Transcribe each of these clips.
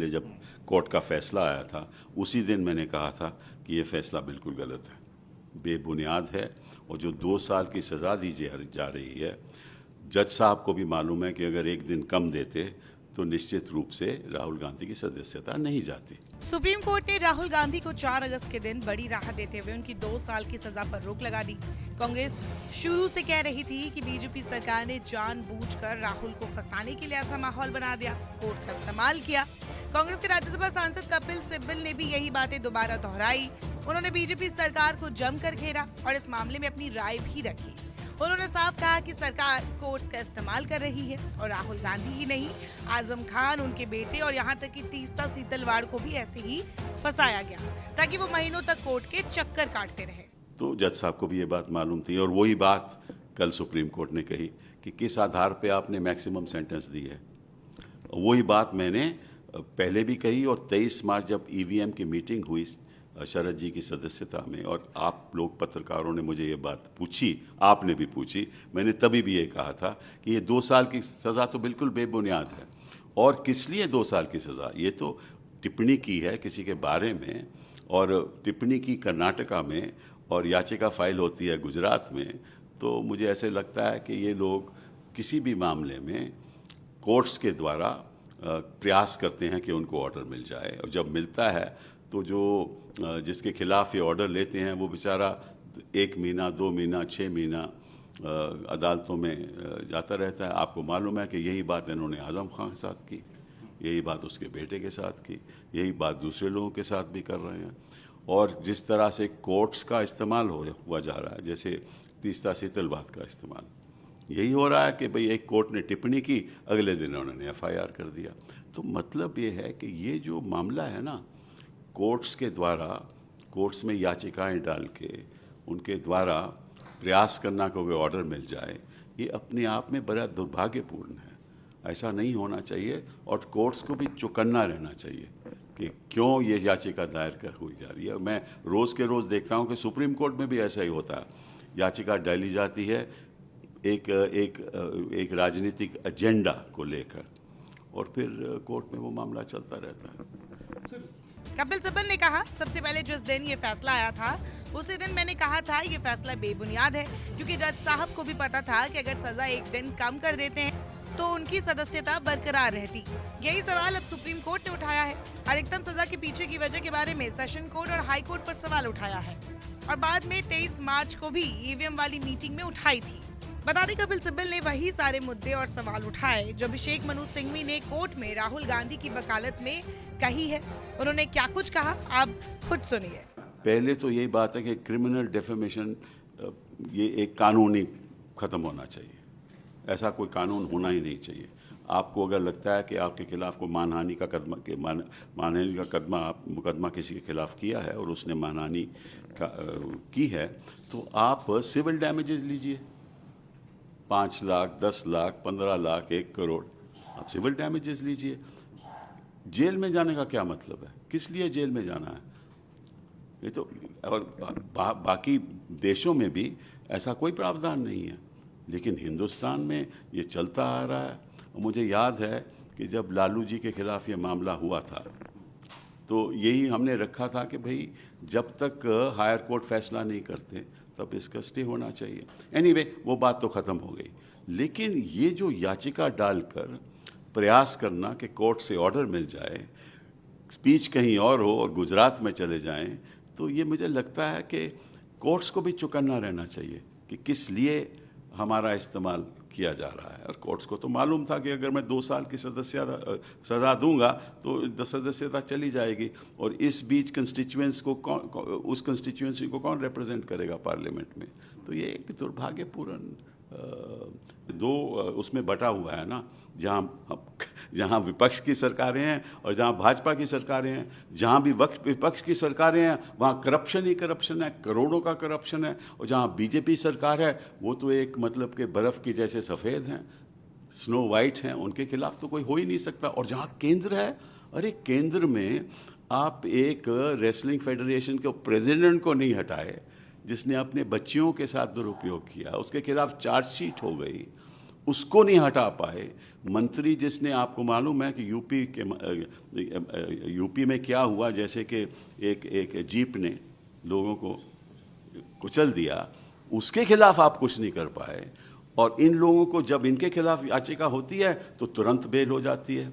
पहले जब कोर्ट का फैसला आया था, उसी दिन मैंने कहा था कि ये फैसला बिल्कुल गलत है, बेबुनियाद है। और जो 2 साल की सज़ा दी जा रही है, जज साहब को भी मालूम है कि अगर एक दिन कम देते तो निश्चित रूप से राहुल गांधी की सदस्यता नहीं जाती। सुप्रीम कोर्ट ने राहुल गांधी को 4 अगस्त के दिन बड़ी राहत देते हुए उनकी 2 साल की सजा पर रोक लगा दी। कांग्रेस शुरू से कह रही थी कि बीजेपी सरकार ने जानबूझकर राहुल को फंसाने के लिए ऐसा माहौल बना दिया, कोर्ट का इस्तेमाल किया। कांग्रेस के राज्यसभा सांसद कपिल सिब्बल ने भी यही बातें दोबारा दोहराई। उन्होंने बीजेपी सरकार को जमकर घेरा और इस मामले में अपनी राय भी रखी। उन्होंने साफ कहा कि सरकार कोर्ट्स का इस्तेमाल कर रही है और राहुल गांधी ही नहीं, आजम खान, उनके बेटे और यहाँ तक कि तीस्ता सीतलवाड़ को भी ऐसे ही फंसाया गया ताकि वो महीनों तक कोर्ट के चक्कर काटते रहे। तो जज साहब को भी ये बात मालूम थी और वही बात कल सुप्रीम कोर्ट ने कही कि किस आधार पे आपने मैक्सिमम सेंटेंस दी है। वही बात मैंने पहले भी कही और 23 मार्च जब ईवीएम की मीटिंग हुई शरद जी की सदस्यता में और आप लोग पत्रकारों ने मुझे ये बात पूछी, आपने भी पूछी, मैंने तभी भी ये कहा था कि ये 2 साल की सज़ा तो बिल्कुल बेबुनियाद है। और किस लिए 2 साल की सज़ा? ये तो टिप्पणी की है किसी के बारे में और टिप्पणी की कर्नाटका में और याचिका फाइल होती है गुजरात में। तो मुझे ऐसे लगता है कि ये लोग किसी भी मामले में कोर्ट्स के द्वारा प्रयास करते हैं कि उनको ऑर्डर मिल जाए और जब मिलता है तो जो जिसके खिलाफ ये ऑर्डर लेते हैं वो बेचारा 1 महीना, 2 महीना, 6 महीना अदालतों में जाता रहता है। आपको मालूम है कि यही बात इन्होंने आज़म खान के साथ की, यही बात उसके बेटे के साथ की, यही बात दूसरे लोगों के साथ भी कर रहे हैं। और जिस तरह से कोर्ट्स का इस्तेमाल हुआ जा रहा है, जैसे तीस्ता सीतलवाड़ का इस्तेमाल, यही हो रहा है कि भाई एक कोर्ट ने टिप्पणी की, अगले दिन उन्होंने FIR कर दिया। तो मतलब ये है कि ये जो मामला है ना, कोर्ट्स के द्वारा, कोर्ट्स में याचिकाएं डाल के उनके द्वारा प्रयास करना कि कोई ऑर्डर मिल जाए, ये अपने आप में बड़ा दुर्भाग्यपूर्ण है। ऐसा नहीं होना चाहिए और कोर्ट्स को भी चौकन्ना रहना चाहिए कि क्यों ये याचिका दायर कर हुई जा रही है। मैं रोज़ के रोज़ देखता हूँ कि सुप्रीम कोर्ट में भी ऐसा ही होता है, याचिका डाली जाती है एक राजनीतिक एजेंडा को लेकर और फिर कोर्ट में वो मामला चलता रहता है। कपिल सिब्बल ने कहा, सबसे पहले जिस दिन ये फैसला आया था उसी दिन मैंने कहा था ये फैसला बेबुनियाद है, क्योंकि जज साहब को भी पता था कि अगर सजा एक दिन कम कर देते हैं तो उनकी सदस्यता बरकरार रहती। यही सवाल अब सुप्रीम कोर्ट ने उठाया है। अधिकतम सजा के पीछे की वजह के बारे में सेशन कोर्ट और हाई कोर्ट पर सवाल उठाया है और बाद में 23 मार्च को भी ईवीएम वाली मीटिंग में उठाई थी। बता दें, कपिल सिब्बल ने वही सारे मुद्दे और सवाल उठाए जो अभिषेक मनु सिंघवी ने कोर्ट में राहुल गांधी की वकालत में कही है। उन्होंने क्या कुछ कहा, आप खुद सुनिए। पहले तो यही बात है कि क्रिमिनल डेफेमेशन ये एक कानूनी ख़त्म होना चाहिए, ऐसा कोई कानून होना ही नहीं चाहिए। आपको अगर लगता है कि आपके खिलाफ कोई मानहानि का मुकदमा किसी के खिलाफ किया है और उसने मानहानि की है तो आप सिविल डैमेजेस लीजिए, 5 लाख, 10 लाख, 15 लाख, 1 करोड़, आप सिविल डैमेजेस लीजिए। जेल में जाने का क्या मतलब है? किस लिए जेल में जाना है? ये तो और बाकी देशों में भी ऐसा कोई प्रावधान नहीं है, लेकिन हिंदुस्तान में ये चलता आ रहा है। और मुझे याद है कि जब लालू जी के खिलाफ ये मामला हुआ था तो यही हमने रखा था कि भाई जब तक हायर कोर्ट फैसला नहीं करते तब इसका स्टे होना चाहिए। एनीवे, वो बात तो ख़त्म हो गई, लेकिन ये जो याचिका डालकर प्रयास करना कि कोर्ट से ऑर्डर मिल जाए, स्पीच कहीं और हो और गुजरात में चले जाएं, तो ये मुझे लगता है कि कोर्ट्स को भी चौकन्ना रहना चाहिए कि किस लिए हमारा इस्तेमाल किया जा रहा है। और कोर्ट्स को तो मालूम था कि अगर मैं 2 साल की सज़ा दूंगा तो सदस्यता चली जाएगी और इस बीच कंस्टिट्यूएंस को उस कंस्टिट्यूएंसी को कौन रिप्रेजेंट करेगा पार्लियामेंट में। तो ये एक दुर्भाग्यपूर्ण उसमें बटा हुआ है ना, जहाँ विपक्ष की सरकारें हैं और जहाँ भाजपा की सरकारें हैं। जहाँ भी विपक्ष की सरकारें हैं वहाँ करप्शन ही करप्शन है, करोड़ों का करप्शन है। और जहाँ बीजेपी सरकार है वो तो एक मतलब के बर्फ़ की जैसे सफ़ेद हैं, स्नो वाइट हैं, उनके खिलाफ तो कोई हो ही नहीं सकता। और जहाँ केंद्र है, अरे केंद्र में आप एक रेसलिंग फेडरेशन के प्रेसिडेंट को नहीं हटाए जिसने अपने बच्चियों के साथ दुरुपयोग किया, उसके खिलाफ चार्जशीट हो गई उसको नहीं हटा पाए। मंत्री जिसने, आपको मालूम है कि यूपी में क्या हुआ, जैसे कि एक जीप ने लोगों को कुचल दिया, उसके खिलाफ आप कुछ नहीं कर पाए। और इन लोगों को जब इनके खिलाफ याचिका होती है तो तुरंत बेल हो जाती है।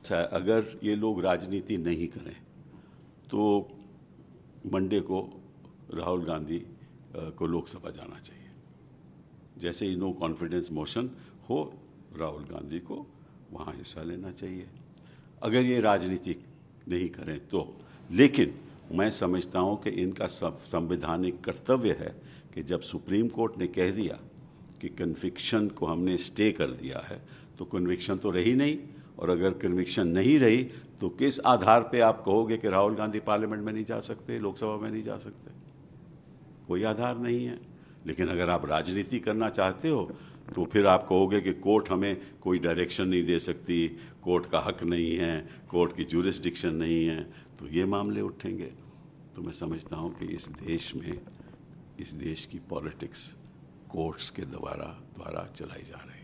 अगर ये लोग राजनीति नहीं करें तो मंडे को राहुल गांधी को लोकसभा जाना चाहिए। जैसे ही नो कॉन्फिडेंस मोशन हो, राहुल गांधी को वहाँ हिस्सा लेना चाहिए, अगर ये राजनीति नहीं करें तो। लेकिन मैं समझता हूँ कि इनका संवैधानिक कर्तव्य है कि जब सुप्रीम कोर्ट ने कह दिया कि कन्विक्शन को हमने स्टे कर दिया है, तो कन्विक्शन तो रही नहीं। और अगर कन्विक्शन नहीं रही तो किस आधार पे आप कहोगे कि राहुल गांधी पार्लियामेंट में नहीं जा सकते, लोकसभा में नहीं जा सकते? कोई आधार नहीं है। लेकिन अगर आप राजनीति करना चाहते हो तो फिर आप कहोगे कि कोर्ट हमें कोई डायरेक्शन नहीं दे सकती, कोर्ट का हक नहीं है, कोर्ट की ज्यूरिसडिक्शन नहीं है, तो ये मामले उठेंगे। तो मैं समझता हूँ कि इस देश में, इस देश की पॉलिटिक्स कोर्ट्स के द्वारा चलाई जा रही है।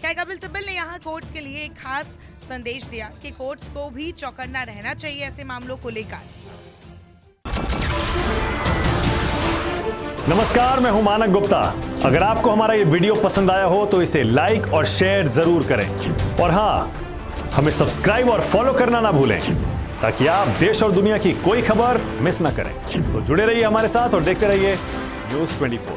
क्या कपिल सिब्बल ने यहाँ कोर्ट्स के लिए एक खास संदेश दिया कि कोर्ट्स को भी चौकन्ना रहना चाहिए ऐसे मामलों को लेकर। नमस्कार, मैं हूं मानक गुप्ता। अगर आपको हमारा ये वीडियो पसंद आया हो तो इसे लाइक और शेयर जरूर करें, और हाँ, हमें सब्सक्राइब और फॉलो करना ना भूलें ताकि आप देश और दुनिया की कोई खबर मिस ना करें। तो जुड़े रहिए हमारे साथ और देखते रहिए न्यूज़ 24।